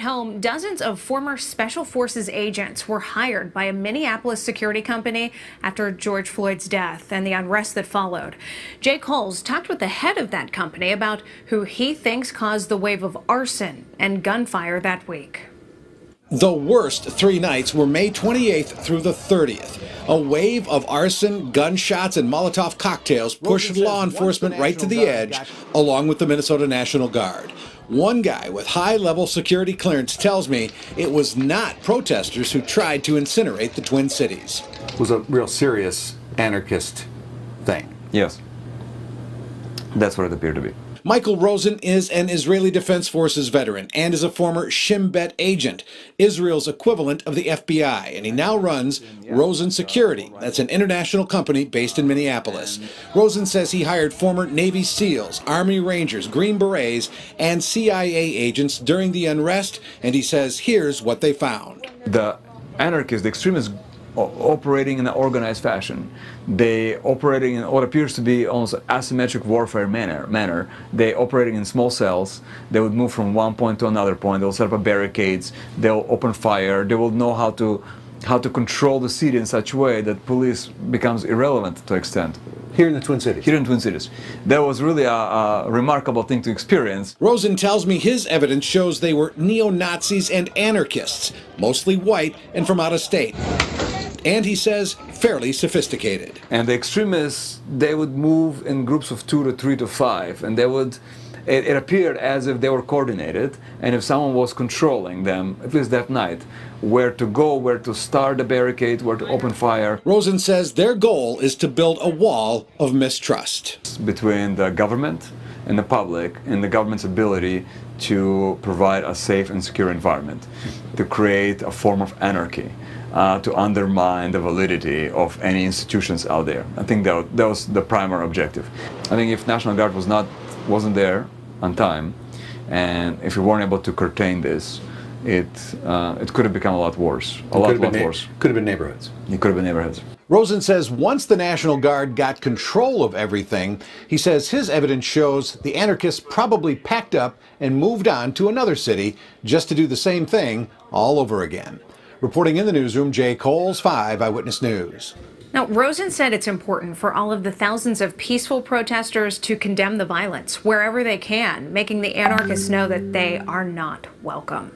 At home, dozens of former Special Forces agents were hired by a Minneapolis security company after George Floyd's death and the unrest that followed. Jay Coles talked with the head of that company about who he thinks caused the wave of arson and gunfire that week. The worst 3 nights were May 28th through the 30th. A wave of arson, gunshots, and Molotov cocktails pushed law enforcement right to the edge, along with the Minnesota National Guard. One guy with high-level security clearance tells me it was not protesters who tried to incinerate the Twin Cities. It was a real serious anarchist thing. Yes. That's what it appeared to be. Michael Rozin is an Israeli Defense Forces veteran and is a former Shin Bet agent, Israel's equivalent of the FBI, and he now runs Rozin Security. That's an international company based in Minneapolis. Rozin says he hired former Navy SEALs, Army Rangers, Green Berets, and CIA agents during the unrest, and he says here's what they found. The anarchists, the extremists, operating in an organized fashion. They operating in what appears to be almost asymmetric warfare manner. They operating in small cells. They would move from one point to another point. They'll set up barricades. They'll open fire. They will know how to control the city in such a way that police becomes irrelevant to an extent. Here in the Twin Cities? Here in Twin Cities. That was really a remarkable thing to experience. Rozin tells me his evidence shows they were neo-Nazis and anarchists, mostly white and from out of state. And he says fairly sophisticated. And the extremists, they would move in groups of 2 to 3 to 5, and they would, it appeared as if they were coordinated, and if someone was controlling them, at least that night, where to go, where to start the barricade, where to open fire. Rozin says their goal is to build a wall of mistrust between the government and the public, and the government's ability to provide a safe and secure environment, to create a form of anarchy. To undermine the validity of any institutions out there. I think that was the primary objective. I think if National Guard wasn't there on time, and if we weren't able to curtail this, it could have become a lot worse. A lot worse. Could have been neighborhoods. It could have been neighborhoods. Rozin says once the National Guard got control of everything, he says his evidence shows the anarchists probably packed up and moved on to another city just to do the same thing all over again. Reporting in the newsroom, Jay Coles, 5 Eyewitness News. Now, Rozin said it's important for all of the thousands of peaceful protesters to condemn the violence wherever they can, making the anarchists know that they are not welcome.